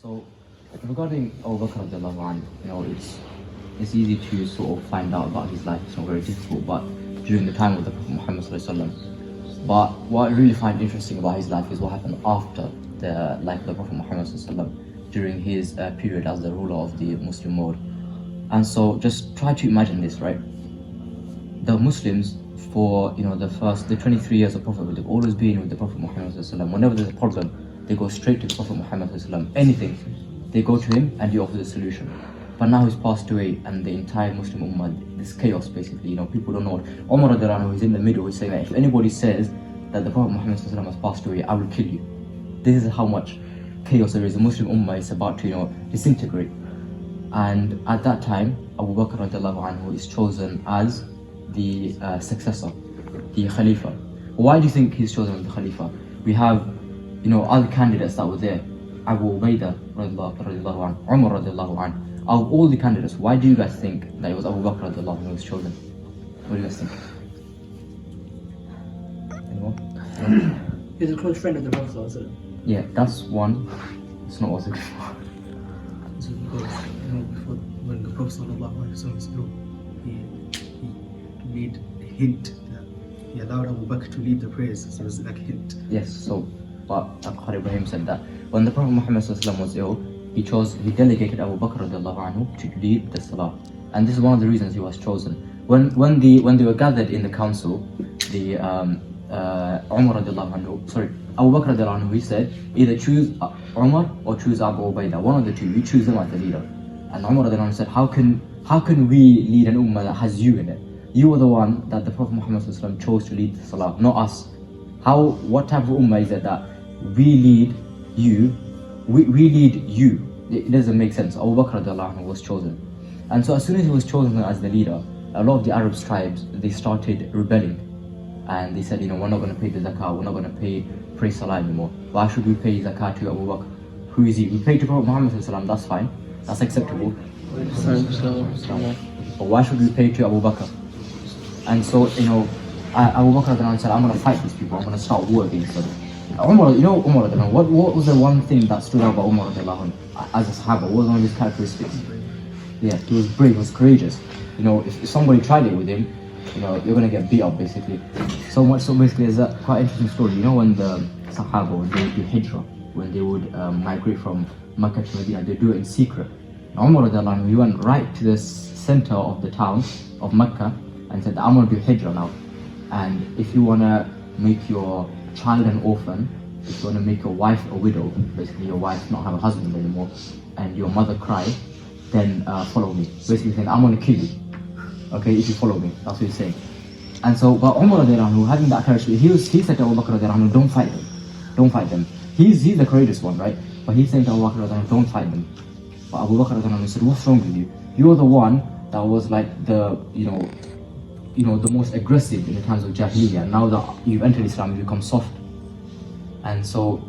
So, regarding Abu Bakr radiallahu anhu, it's easy to sort of find out about his life. It's not very difficult, but during the time of the Prophet Muhammad sallallahu alaihi wasallam. But what I really find interesting about his life is what happened after the life of the Prophet Muhammad sallallahu alaihi wasallam, during his period as the ruler of the Muslim world. And so, just try to imagine this, right? The Muslims, for the 23 years of Prophet, they've always been with the Prophet Muhammad sallallahu alaihi wasallam. Whenever there's a problem, they go straight to the Prophet Muhammad sallallahu alaihi wasallam. Anything, they go to him and he offers a solution. But now he's passed away, and the entire Muslim Ummah, this chaos basically, people don't know. Umar radiallahu anhu is in the middle, he's saying that if anybody says that the Prophet Muhammad sallallahu alaihi wasallam has passed away, I will kill you. This is how much chaos there is. The Muslim Ummah is about to disintegrate. And at that time, Abu Bakr radiallahu anhu is chosen as the successor, the Khalifa. Why do you think he's chosen as the Khalifa? We have other candidates that were there. Abu Ubaidah radiallahu anhu, Umar radiallahu anhu. Of all the candidates, why do you guys think that it was Abu Bakr radiallahu anhu who was chosen? What do you guys think? Anyone? He's a close friend of the Prophet sallallahu. Yeah, that's one. It's not what's it for. So because before, when the Prophet sallallahu was ill, he made a hint that he allowed Abu Bakr to lead the prayers. So it was like a hint. Yes, so but Akhar Ibrahim said that when the Prophet Muhammad sallallahu was ill, he delegated Abu Bakr radiallahu anhu to lead the salah. And this is one of the reasons he was chosen. When they were gathered in the council, the Umar radiallahu anhu, Abu Bakr radiallahu anhu, he said, either choose Umar or choose Abu Ubaidah, one of the two, you choose them as the leader. And Umar radiallahu anhu said, how can we lead an ummah that has you in it? You were the one that the Prophet Muhammad sallallahu chose to lead the salah, not us. What type of ummah is it that we lead you? We lead you. It doesn't make sense. Abu Bakr radiallahu anhu was chosen. And so as soon as he was chosen as the leader, a lot of the Arab tribes, they started rebelling. And they said, we're not going to pay the zakah, we're not going to pray salah anymore. Why should we pay zakah to Abu Bakr? Who is he? We pay to Prophet Muhammad sallallahu, that's fine. That's acceptable. But why should we pay to Abu Bakr? And so, Abu Bakr radiallahu anhu said, I'm going to fight these people, I'm going to start war against them. Umar radiallahu anhu, what was the one thing that stood out about Umar radiallahu anhu as a Sahaba? What was one of his characteristics? Yeah, he was brave, he was courageous. If somebody tried it with him, you're gonna get beat up basically. So much so basically is a quite interesting story. When the Sahaba, when they would do hijrah, when they would migrate from Makkah to Medina, they do it in secret. Umar radiallahu anhu, he went right to the center of the town of Makkah and said, I'm gonna do hijrah now. And if you wanna make your child an orphan, if you want to make your wife a widow, basically your wife not have a husband anymore, and your mother cry, then follow me. Basically saying, I'm going to kill you, okay, if you follow me. That's what he's saying. And so, but Umar radiallahu anhu, having that courage, he said to Abu Bakr radiallahu anhu, don't fight them. He's the courageous one, right? But he's saying to Abu Bakr radiallahu anhu, don't fight them. But Abu Bakr radiallahu anhu said, what's wrong with you? You're the one that was like the most aggressive in the times of Jahiliyyah. Now that you've entered Islam, you've become soft. And so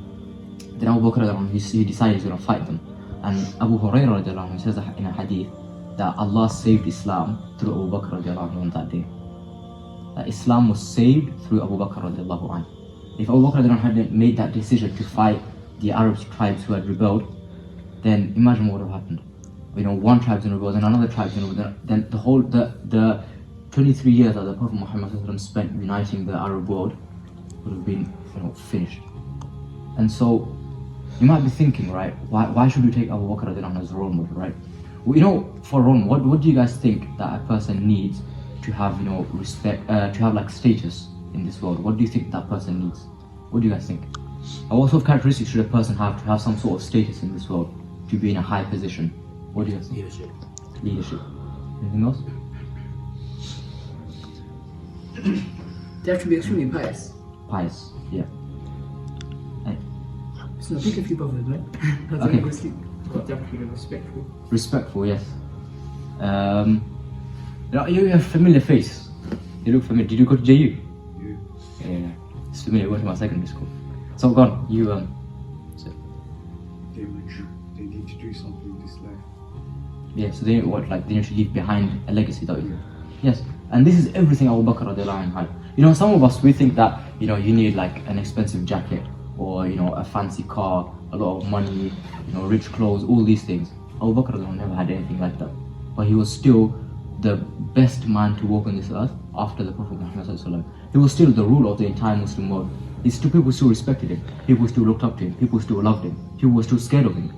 then Abu Bakr he decided he's going to fight them. And Abu Hurairah radiallahu anhu says in a hadith that Allah saved Islam through Abu Bakr radiallahu anhu on that day. That Islam was saved through Abu Bakr radiallahu anhu. If Abu Bakr radiallahu anhu hadn't made that decision to fight the Arab tribes who had rebelled, then imagine what would have happened. One tribe's in rebellion, then another tribe's in rebellion, then the 23 years that the Prophet Muhammad spent uniting the Arab world would have been finished. And so you might be thinking, right, why should we take Abu Bakr radiallahu anhu as a role model, right? For role model, what do you guys think that a person needs to have respect, to have like status in this world? What do you think that person needs? What do you guys think? What sort of characteristics should a person have to have some sort of status in this world, to be in a high position? What do you guys think? Leadership. Anything else? They have to be extremely pious. Pious, yeah. So pick a few brothers, right? Okay. But they have to be respectful. Respectful, yes. You have a familiar face. You look familiar. Did you go to JU? Yeah. It's familiar. I went to my secondary school. So go on. So. They need to do something with this life. Yeah. So they need to leave behind a legacy, don't you? Yes. And this is everything Abu Bakr radiallahu anhu had. Some of us, we think that you need like an expensive jacket, or a fancy car, a lot of money, rich clothes, all these things. Abu Bakr radiallahu anhu never had anything like that, but he was still the best man to walk on this earth after the Prophet Muhammad sallallahu alaihi wasallam. He was still the ruler of the entire Muslim world. People still respected him, people still looked up to him, people still loved him, people were still scared of him.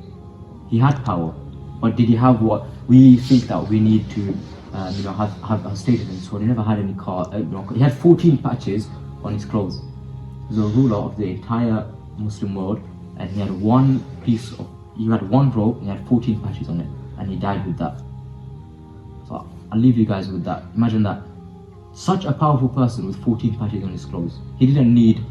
He had power, but did he have what we think that we need to have a status in? So he never had any car. He had 14 patches on his clothes. He was the ruler of the entire Muslim world, and he had one robe, and he had 14 patches on it, and he died with that. So I'll leave you guys with that. Imagine that. Such a powerful person with 14 patches on his clothes. He didn't need,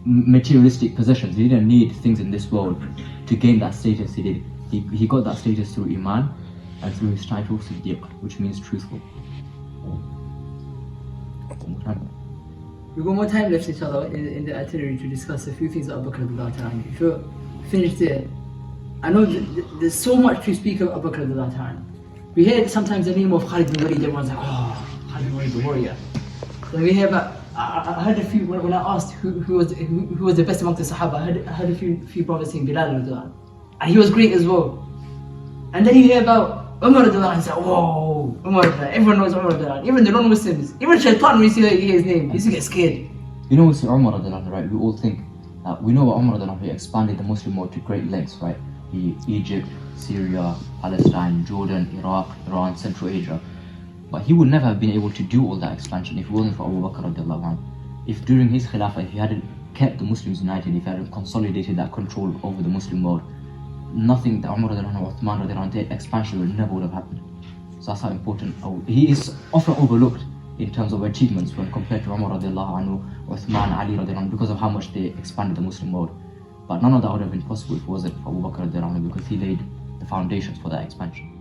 materialistic possessions. He didn't need things in this world to gain that status he did. He got that status through Iman and through his title Siddiq, which means truthful. We've got more time left, inshallah, in the itinerary to discuss a few things that Abu Bakr radiallahu anhu. If you're finished there, I know there's so much to speak of Abu Bakr radiallahu anhu. We hear sometimes the name of Khalid bin Walid, everyone's like, oh, Khalid bin Walid, the warrior. Then we hear about, I heard a few, when I asked who was the best among the Sahaba, I heard a few brothers saying Bilal radiallahu anhu. And he was great as well. And then you hear about Umar radiallahu anhu, and say, whoa, Umar radiallahu anhu. Everyone knows Umar radiallahu anhu. Even the non-Muslims, even Shaitan, when you see his name, he used to get scared. We see Umar radiallahu anhu, right? We all think that we know what Umar radiallahu anhu, he expanded the Muslim world to great lengths, right? Egypt, Syria, Palestine, Jordan, Iraq, Iran, Central Asia. But he would never have been able to do all that expansion if it wasn't for Abu Bakr radiallahu anhu. If during his Khilafah, if he hadn't kept the Muslims united, if he hadn't consolidated that control over the Muslim world, nothing that Umar radiallahu anhu, Uthman radiallahu anhu did, expansion would have happened. So that's how important. He is often overlooked in terms of achievements when compared to Umar radiallahu anhu, Uthman, Ali radiallahu anhu, because of how much they expanded the Muslim world. But none of that would have been possible if it wasn't for Abu Bakr radiallahu anhu, because he laid the foundations for that expansion.